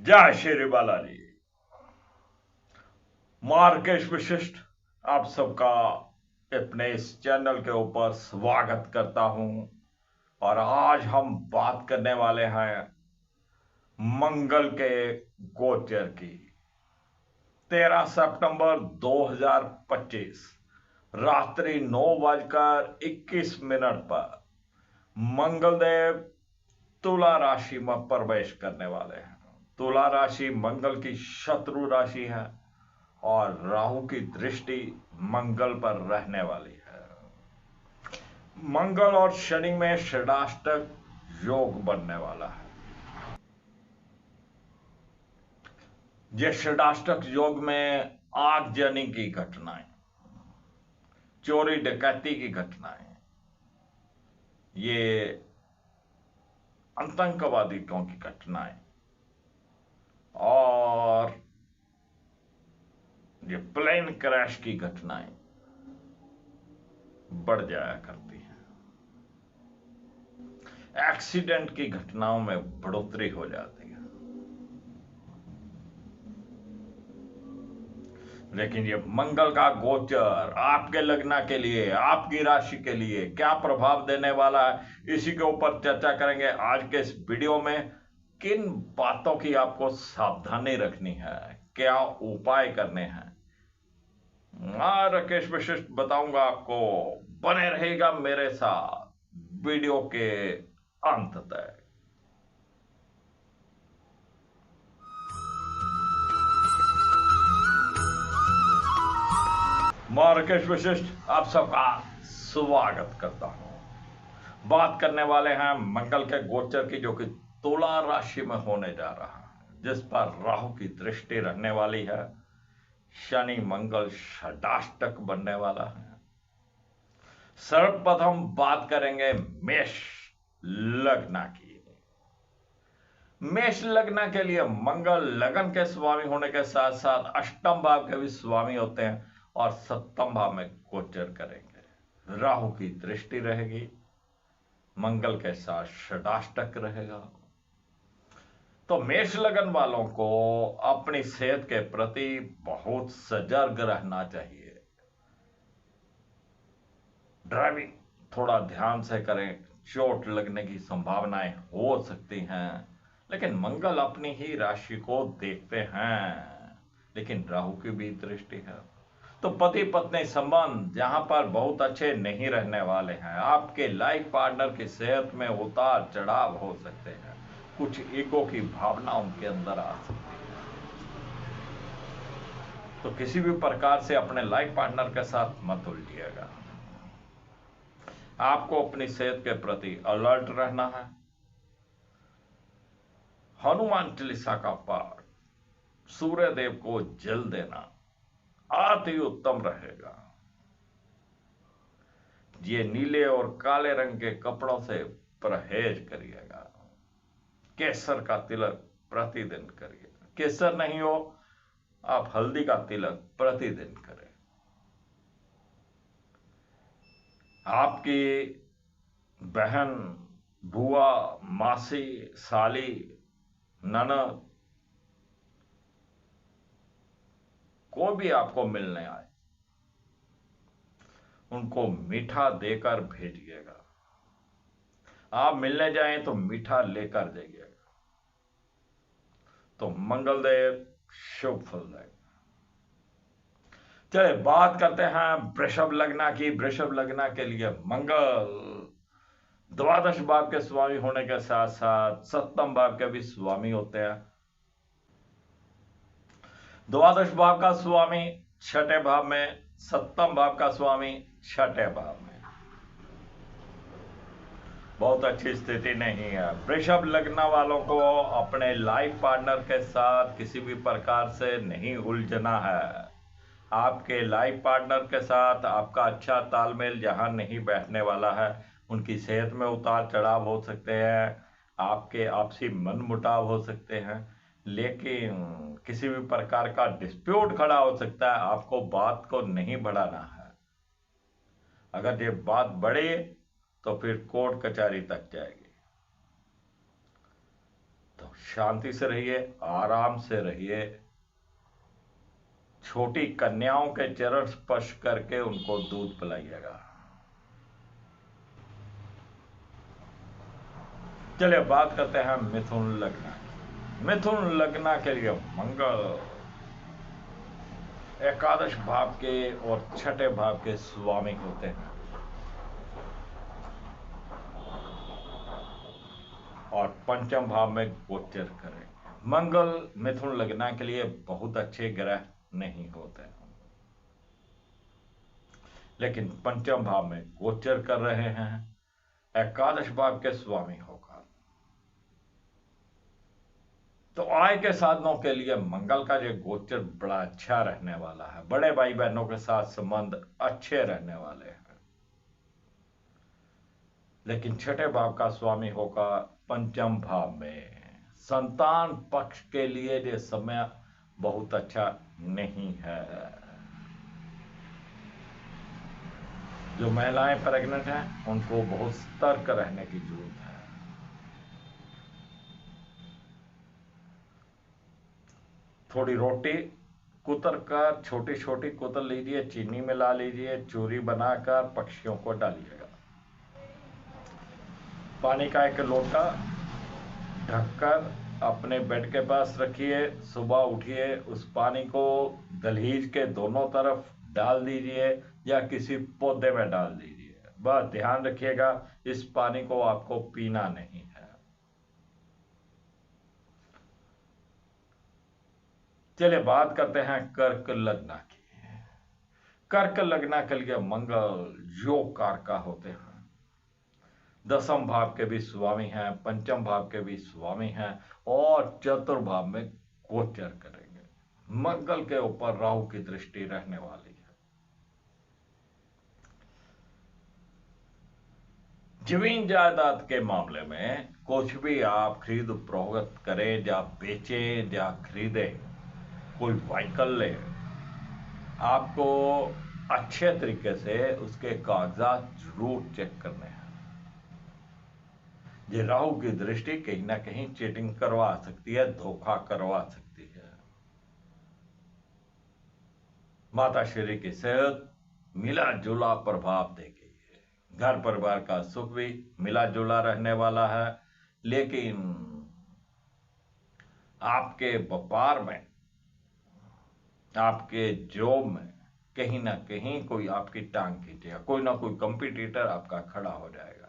जय श्री बालाजी। मार्केश विशिष्ट आप सबका अपने इस चैनल के ऊपर स्वागत करता हूं। और आज हम बात करने वाले हैं मंगल के गोचर की। 13 सितंबर 2025 रात्रि 9:21 पर मंगलदेव तुला राशि में प्रवेश करने वाले हैं। तुला राशि मंगल की शत्रु राशि है और राहु की दृष्टि मंगल पर रहने वाली है। मंगल और शनि में षडाष्टक योग बनने वाला है। जिस षडाष्टक योग में आगजनी की घटनाएं, चोरी डकैती की घटनाएं, ये आतंकवादियों की घटनाएं और ये प्लेन क्रैश की घटनाएं बढ़ जाया करती हैं। एक्सीडेंट की घटनाओं में बढ़ोतरी हो जाती है। लेकिन ये मंगल का गोचर आपके लग्न के लिए, आपकी राशि के लिए क्या प्रभाव देने वाला है, इसी के ऊपर चर्चा करेंगे आज के इस वीडियो में। किन बातों की आपको सावधानी रखनी है, क्या उपाय करने हैं, राकेश विशिष्ट बताऊंगा आपको। बने रहेगा मेरे साथ वीडियो के अंत तक। मैं राकेश विशिष्ट आप सबका स्वागत करता हूं। बात करने वाले हैं मंगल के गोचर की, जो कि तुला राशि में होने जा रहा है, जिस पर राहु की दृष्टि रहने वाली है। शनि मंगल षडाष्टक बनने वाला है। सर्वप्रथम बात करेंगे मेष लग्न की। मेष लग्न के लिए मंगल लगन के स्वामी होने के साथ साथ अष्टम भाव के भी स्वामी होते हैं और सप्तम भाव में गोचर करेंगे। राहु की दृष्टि रहेगी, मंगल के साथ षडाष्टक रहेगा। तो मेष लगन वालों को अपनी सेहत के प्रति बहुत सजग रहना चाहिए। ड्राइविंग थोड़ा ध्यान से करें, चोट लगने की संभावनाएं हो सकती हैं। लेकिन मंगल अपनी ही राशि को देखते हैं, लेकिन राहु की भी दृष्टि है। तो पति पत्नी संबंध जहां पर बहुत अच्छे नहीं रहने वाले हैं। आपके लाइफ पार्टनर की सेहत में उतार चढ़ाव हो सकते हैं। कुछ ईगो की भावना उनके अंदर आ सकती है। तो किसी भी प्रकार से अपने लाइफ पार्टनर के साथ मत उलझिएगा। आपको अपनी सेहत के प्रति अलर्ट रहना है। हनुमान चालीसा का पाठ सूर्य देव को जल देना अति उत्तम रहेगा। ये नीले और काले रंग के कपड़ों से परहेज करिएगा। केसर का तिलक प्रतिदिन करिए। केसर नहीं हो, आप हल्दी का तिलक प्रतिदिन करें। आपकी बहन, बुआ, मासी, साली, ननद कोई भी आपको मिलने आए, उनको मीठा देकर भेजिएगा। आप मिलने जाएं तो मीठा लेकर जाइएगा, तो मंगलदेव शुभ फल देगा। चलिए बात करते हैं वृषभ लग्न की। वृषभ लग्न के लिए मंगल द्वादश भाव के स्वामी होने के साथ साथ सप्तम भाव के भी स्वामी होते हैं। द्वादश भाव का स्वामी छठे भाव में, सप्तम भाव का स्वामी छठे भाव में। बहुत अच्छी स्थिति नहीं है। वृषभ लग्न वालों को अपने लाइफ पार्टनर के साथ किसी भी प्रकार से नहीं उलझना है। आपके लाइफ पार्टनर के साथ आपका अच्छा तालमेल जहां नहीं बैठने वाला है, उनकी सेहत में उतार चढ़ाव हो सकते हैं, आपके आपसी मन मुटाव हो सकते हैं, लेकिन किसी भी प्रकार का डिस्प्यूट खड़ा हो सकता है। आपको बात को नहीं बढ़ाना है। अगर ये बात बढ़े तो फिर कोर्ट कचहरी तक जाएगी। तो शांति से रहिए, आराम से रहिए। छोटी कन्याओं के चरण स्पर्श करके उनको दूध पिलाइएगा। चलिए बात करते हैं मिथुन लग्न की। मिथुन लग्न के लिए मंगल एकादश भाव के और छठे भाव के स्वामी होते हैं और पंचम भाव में गोचर करेंगे। मंगल मिथुन लग्न के लिए बहुत अच्छे ग्रह नहीं होते हैं, लेकिन पंचम भाव में गोचर कर रहे हैं, एकादश भाव के स्वामी होकर। तो आय के साधनों के लिए मंगल का जो गोचर बड़ा अच्छा रहने वाला है। बड़े भाई बहनों के साथ संबंध अच्छे रहने वाले हैं, लेकिन छठे भाव का स्वामी होगा पंचम भाव में। संतान पक्ष के लिए ये समय बहुत अच्छा नहीं है। जो महिलाएं प्रेग्नेंट हैं उनको बहुत सतर्क रहने की जरूरत है। थोड़ी रोटी कुतर कर, छोटी छोटी कुतर लीजिए, चीनी मिला लीजिए, चूरी बनाकर पक्षियों को डालिएगा। पानी का एक लोटा ढककर अपने बेड के पास रखिए। सुबह उठिए, उस पानी को दहलीज के दोनों तरफ डाल दीजिए या किसी पौधे में डाल दीजिए। बस ध्यान रखिएगा, इस पानी को आपको पीना नहीं है। चलिए बात करते हैं कर्क लग्न की। कर्क लग्न के लिए मंगल योग कारक होते हैं। दसम भाव के भी स्वामी हैं, पंचम भाव के भी स्वामी हैं और चतुर्भाव में गोचर करेंगे। मंगल के ऊपर राहु की दृष्टि रहने वाली है। जमीन जायदाद के मामले में कुछ भी आप खरीद फरोख्त करें या बेचें या खरीदें, कोई व्हीकल ले, आपको अच्छे तरीके से उसके कागजात जरूर चेक करने हैं। ये राहु की दृष्टि कहीं ना कहीं चीटिंग करवा सकती है, धोखा करवा सकती है। माता श्री की सेहत मिला जुला प्रभाव देगी। घर परिवार का सुख भी मिला जुला रहने वाला है, लेकिन आपके व्यापार में, आपके जॉब में कहीं ना कहीं कोई आपकी टांग खींचेगा। कोई ना कोई कंपटीटर आपका खड़ा हो जाएगा।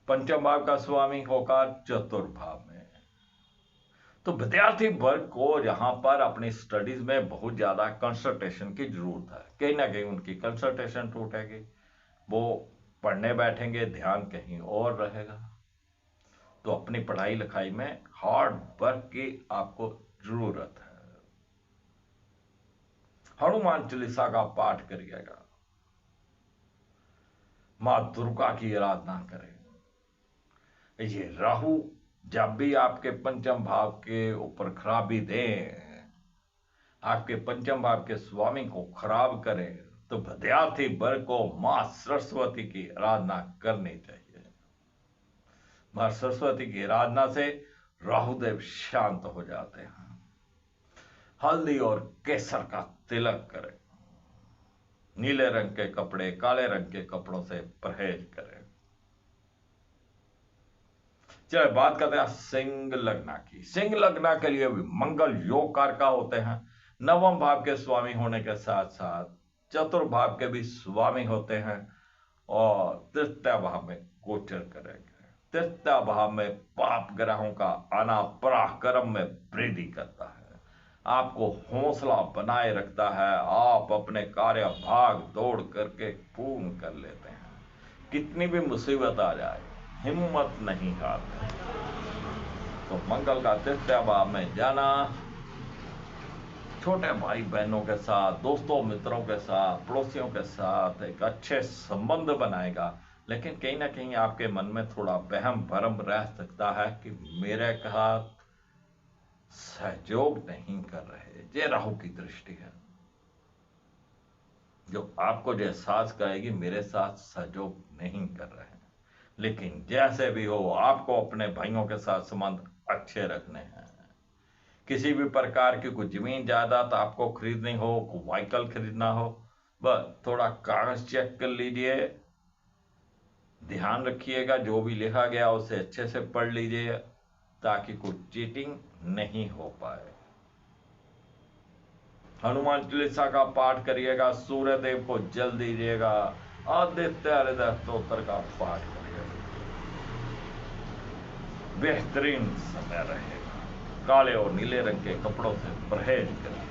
पंचम भाव का स्वामी होगा चतुर्भाव में। तो विद्यार्थी वर्ग को यहां पर अपनी स्टडीज में बहुत ज्यादा कंसंट्रेशन की जरूरत है। कहीं ना कहीं उनकी कंसंट्रेशन टूटेगी, वो पढ़ने बैठेंगे, ध्यान कहीं और रहेगा। तो अपनी पढ़ाई लिखाई में हार्ड वर्क की आपको जरूरत है। हनुमान चालीसा का पाठ करिएगा, मां दुर्गा की आराधना करें। ये राहु जब भी आपके पंचम भाव के ऊपर खराबी दें, आपके पंचम भाव के स्वामी को खराब करें, तो विद्यार्थी वर्ग को मां सरस्वती की आराधना करनी चाहिए। मां सरस्वती की आराधना से राहुदेव शांत हो जाते हैं। हल्दी और केसर का तिलक करें। नीले रंग के कपड़े, काले रंग के कपड़ों से परहेज करें। चलिए बात करते हैं सिंह लग्न की। सिंह लग्न के लिए भी मंगल योग कारक होते हैं। नवम भाव के स्वामी होने के साथ साथ चतुर्भाव के भी स्वामी होते हैं और तृतीय भाव में गोचर करेंगे। तृतीय भाव में पाप ग्रहों का आना पराक्रम में वृद्धि करता है, आपको हौसला बनाए रखता है। आप अपने कार्य भाग दौड़ करके पूर्ण कर लेते हैं। कितनी भी मुसीबत आ जाए, हिम्मत नहीं हारते। तो मंगल का तृतीय भाव में जाना छोटे भाई बहनों के साथ, दोस्तों मित्रों के साथ, पड़ोसियों के साथ एक अच्छे संबंध बनाएगा। लेकिन कहीं ना कहीं आपके मन में थोड़ा वहम भरम रह सकता है कि मेरे साथ सहयोग नहीं कर रहे। ये राहु की दृष्टि है जो आपको जो एहसास कराएगी मेरे साथ सहयोग नहीं कर रहे हैं। लेकिन जैसे भी हो आपको अपने भाइयों के साथ संबंध अच्छे रखने हैं। किसी भी प्रकार की कोई जमीन जायदाद आपको खरीदनी हो, कोई व्हीकल खरीदना हो, बस थोड़ा कागज चेक कर लीजिए। ध्यान रखिएगा जो भी लिखा गया उसे अच्छे से पढ़ लीजिए ताकि कुछ चीटिंग नहीं हो पाए। हनुमान चालीसा का पाठ करिएगा, सूर्य देव को जल दीजिएगा, आदित्य हृदय स्तोत्र का पाठ करिएगा। बेहतरीन समय रहेगा। काले और नीले रंग के कपड़ों से परहेज करिए।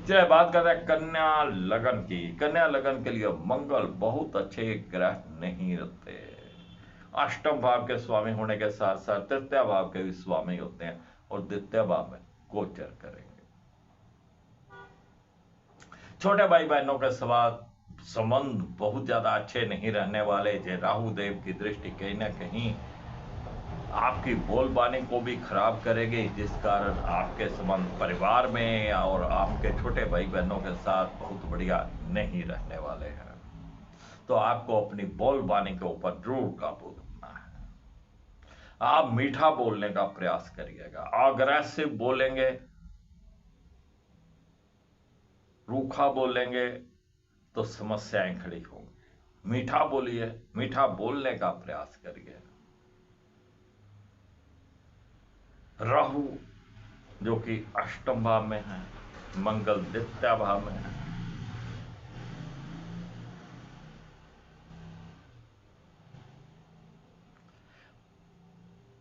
चलिए बात करते हैं कन्या लगन की। कन्या लगन के लिए मंगल बहुत अच्छे ग्रह नहीं रहते। अष्टम भाव के स्वामी होने के साथ साथ तृतीय भाव के भी स्वामी होते हैं और द्वितीय भाव में गोचर करेंगे। छोटे भाई बहनों के साथ संबंध बहुत ज्यादा अच्छे नहीं रहने वाले। जय राहु देव की दृष्टि कहीं ना कहीं आपकी बोलबानी को भी खराब करेगी, जिस कारण आपके संबंध परिवार में और आपके छोटे भाई बहनों के साथ बहुत बढ़िया नहीं रहने वाले हैं। तो आपको अपनी बोलबानी के ऊपर जरूर काबू रखना है। आप मीठा बोलने का प्रयास करिएगा। अग्रेसिव बोलेंगे, रूखा बोलेंगे तो समस्याएं खड़ी होंगी। मीठा बोलिए, मीठा बोलने का प्रयास करिए। राहु जो कि अष्टम भाव में है, मंगल द्वितीय भाव में है।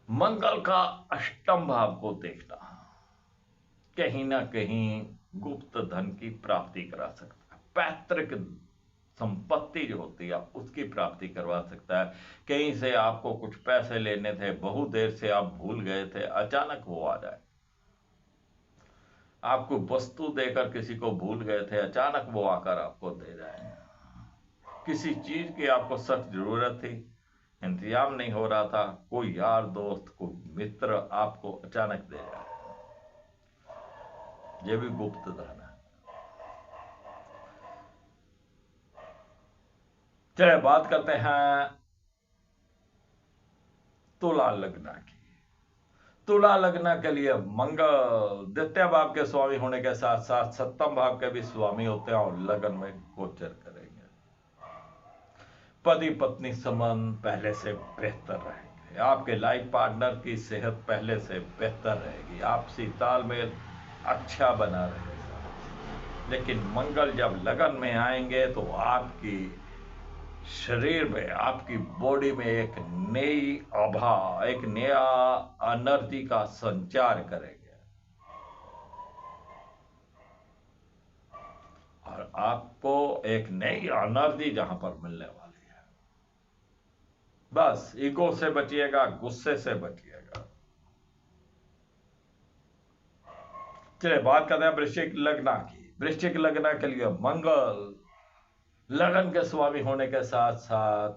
मंगल का अष्टम भाव को देखना कहीं ना कहीं गुप्त धन की प्राप्ति करा सकता है। पैतृक संपत्ति जो होती है उसकी प्राप्ति करवा सकता है। कहीं से आपको कुछ पैसे लेने थे, बहुत देर से आप भूल गए थे, अचानक वो आ जाए। आपको वस्तु देकर किसी को भूल गए थे, अचानक वो आकर आपको दे जाए। किसी चीज की आपको सख्त जरूरत थी, इंतजाम नहीं हो रहा था, कोई यार दोस्त, कोई मित्र आपको अचानक दे जाए। ये भी गुप्त धन है। चलिए बात करते हैं तुला लग्न की। तुला लग्न के लिए मंगल द्वितीय भाव के स्वामी होने के साथ साथ सप्तम भाव के भी स्वामी होते हैं और लगन में गोचर करेंगे। पति पत्नी संबंध पहले से बेहतर रहेंगे। आपके लाइफ पार्टनर की सेहत पहले से बेहतर रहेगी। आपसी तालमेल अच्छा बना रहेगा। लेकिन मंगल जब लगन में आएंगे तो आपकी शरीर में, आपकी बॉडी में एक नई आभा, एक नया एनर्जी का संचार करेंगे और आपको एक नई एनर्जी जहां पर मिलने वाली है। बस ईगो से बचिएगा, गुस्से से बचिएगा। चलिए बात करते हैं वृश्चिक लग्न की। वृश्चिक लग्न के लिए मंगल लगन के स्वामी होने के साथ साथ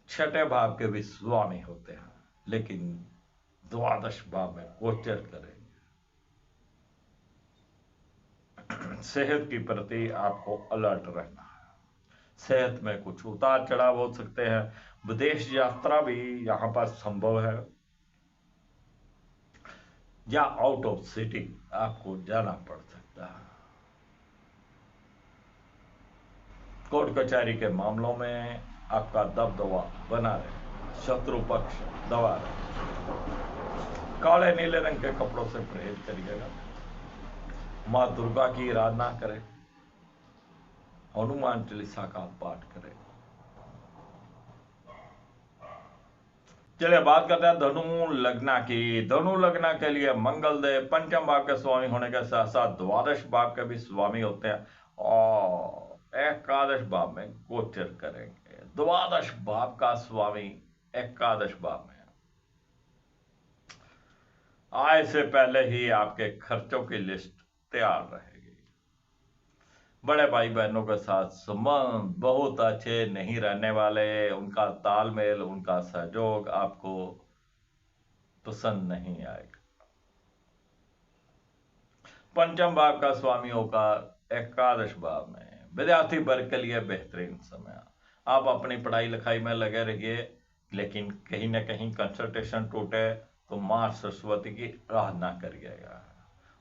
छठे भाव के भी स्वामी होते हैं, लेकिन द्वादश भाव में गोचर करेंगे। सेहत की प्रति आपको अलर्ट रहना है। सेहत में कुछ उतार चढ़ाव हो सकते हैं। विदेश यात्रा भी यहां पर संभव है या आउट ऑफ सिटी आपको जाना पड़ सकता है। कोर्ट कचहरी के मामलों में आपका दबदबा बना रहे, शत्रु पक्ष दबा रहे। काले नीले रंग के कपड़ों से परहेज करिएगा। मां दुर्गा की आराधना करें, हनुमान चालीसा का पाठ करें। चलिए बात करते हैं धनु लग्न की। धनु लग्न के लिए मंगल देव पंचम भाव के स्वामी होने के साथ साथ द्वादश भाव के भी स्वामी होते हैं और एकादश भाव में गोचर करेंगे। द्वादश भाव का स्वामी एकादश भाव में। आय से पहले ही आपके खर्चों की लिस्ट तैयार रहेगी। बड़े भाई बहनों के साथ संबंध बहुत अच्छे नहीं रहने वाले। उनका तालमेल, उनका सहयोग आपको पसंद नहीं आएगा। पंचम भाव का स्वामी होगा एकादश भाव में। विद्यार्थी वर्ग के लिए बेहतरीन समय। आप अपनी पढ़ाई लिखाई में लगे रहिए, लेकिन कहीं ना कहीं कंसंट्रेशन टूटे तो मां सरस्वती की आराधना करिएगा,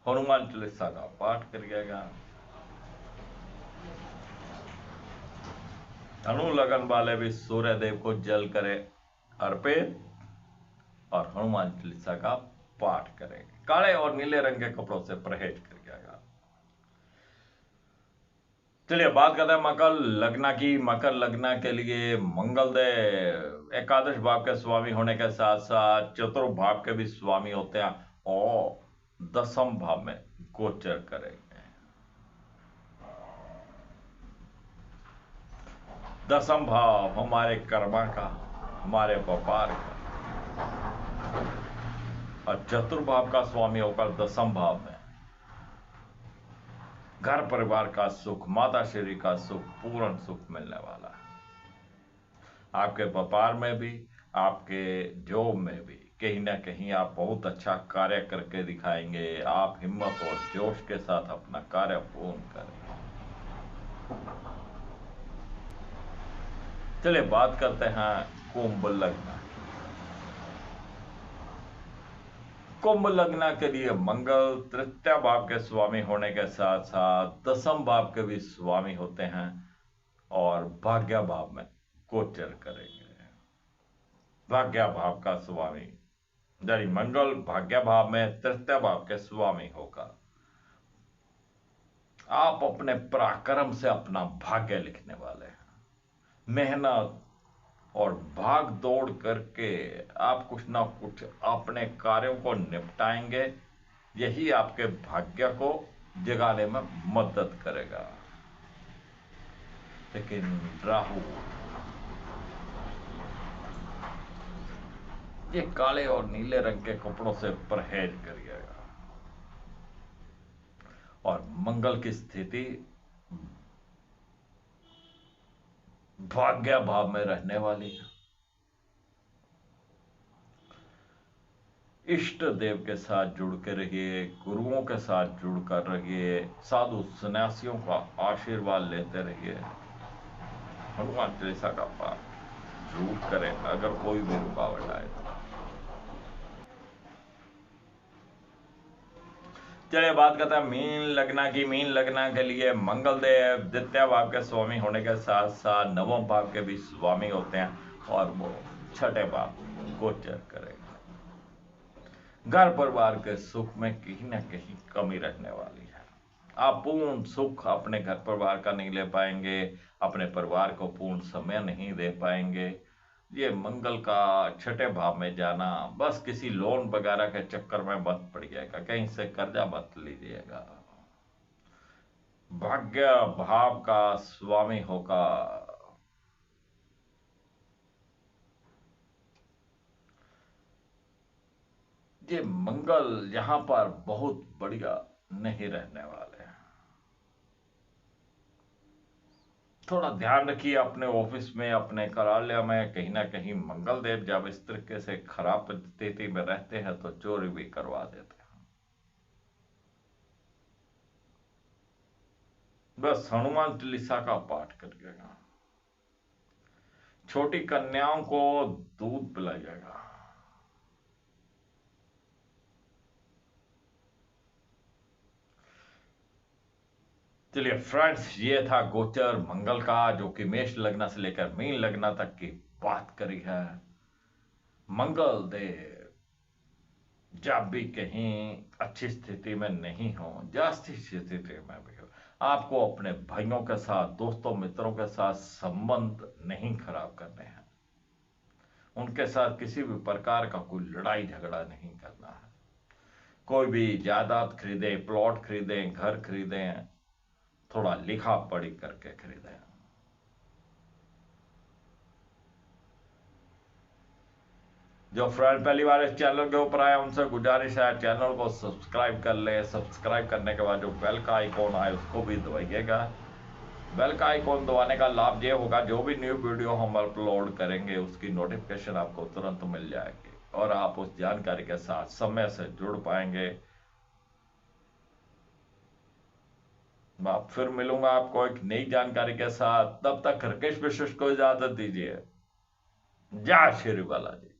हनुमान चालीसा का पाठ करिएगा। धनु लगन वाले भी सूर्य देव को जल करें अर्पित और हनुमान चालीसा का पाठ करेंगे। काले और नीले रंग के कपड़ों से परहेज करिएगा। चलिए बात करते हैं मकर लग्न की। मकर लग्न के लिए मंगल देव एकादश भाव के स्वामी होने के साथ साथ चतुर्थ भाव के भी स्वामी होते हैं और दसम भाव में गोचर करेंगे। दसम भाव हमारे कर्मा का, हमारे व्यापार का, और चतुर्भाव का स्वामी होकर दसम भाव में घर परिवार का सुख, माता श्री का सुख, पूर्ण सुख मिलने वाला है। आपके व्यापार में भी, आपके जॉब में भी कहीं ना कहीं आप बहुत अच्छा कार्य करके दिखाएंगे। आप हिम्मत और जोश के साथ अपना कार्य पूर्ण करेंगे। चलिए बात करते हैं कुंभ लग्न। कुंभ लग्न के लिए मंगल तृतीय भाव के स्वामी होने के साथ साथ दसम भाव के भी स्वामी होते हैं और भाग्य भाव में गोचर करेंगे। भाग्य भाव का स्वामी यानी मंगल भाग्य भाव में तृतीय भाव के स्वामी होगा। आप अपने पराक्रम से अपना भाग्य लिखने वाले हैं। मेहनत और भाग दौड़ करके आप कुछ ना कुछ अपने कार्यों को निपटाएंगे। यही आपके भाग्य को जगाने में मदद करेगा। लेकिन राहु ये काले और नीले रंग के कपड़ों से परहेज करिएगा। और मंगल की स्थिति भाग्य भाव में रहने वाली है। इष्ट देव के साथ जुड़ के रहिए, गुरुओं के साथ जुड़ कर रहिए, साधु सन्यासियों का आशीर्वाद लेते रहिए। हनुमान चालीसा का पाठ जरूर करें अगर कोई भी रुकावट आए तो। चलिए बात करते हैं मीन लग्न की। मीन लग्न के लिए मंगल देव द्वितीय भाव के स्वामी होने के साथ साथ नवम भाव के भी स्वामी होते हैं और वो छठे भाव गोचर करेंगे। घर परिवार के सुख में कहीं ना कहीं कमी रहने वाली है। आप पूर्ण सुख अपने घर परिवार का नहीं ले पाएंगे, अपने परिवार को पूर्ण समय नहीं दे पाएंगे। ये मंगल का छठे भाव में जाना, बस किसी लोन वगैरह के चक्कर में मत पड़िएगा, कहीं से कर्जा मत लीजिएगा। भाग्य भाव का स्वामी होगा ये मंगल, यहां पर बहुत बढ़िया नहीं रहने वाले हैं। थोड़ा ध्यान रखिए अपने ऑफिस में, अपने कार्यालय में कहीं ना कहीं मंगल देव जब इस तरीके से खराब स्थिति में रहते हैं तो चोरी भी करवा देते हैं। बस हनुमान चालीसा का पाठ करिएगा। छोटी कन्याओं को दूध पिलाइएगा। चलिए फ्रेंड्स, ये था गोचर मंगल का, जो कि मेष लग्न से लेकर मीन लग्न तक की बात करी है। मंगल देव जब भी कहीं अच्छी स्थिति में नहीं हो, जास्ती स्थिति में भी हो, आपको अपने भाइयों के साथ, दोस्तों मित्रों के साथ संबंध नहीं खराब करने हैं। उनके साथ किसी भी प्रकार का कोई लड़ाई झगड़ा नहीं करना है। कोई भी जायदाद खरीदे, प्लॉट खरीदे, घर खरीदे, थोड़ा लिखा पढ़ी करके खरीदें। जो फ्रेंड पहली बार इस चैनल के ऊपर आए उनसे गुजारिश है चैनल को सब्सक्राइब कर ले। सब्सक्राइब करने के बाद जो बेल का आइकॉन आए उसको भी दबाइएगा। बेल का आइकॉन दबाने का लाभ ये होगा, जो भी न्यू वीडियो हम अपलोड करेंगे उसकी नोटिफिकेशन आपको तुरंत मिल जाएगी और आप उस जानकारी के साथ समय से जुड़ पाएंगे। फिर मिलूंगा आपको एक नई जानकारी के साथ। तब तक राकेश विशिष्ट को इजाजत दीजिए। जय श्री बालाजी।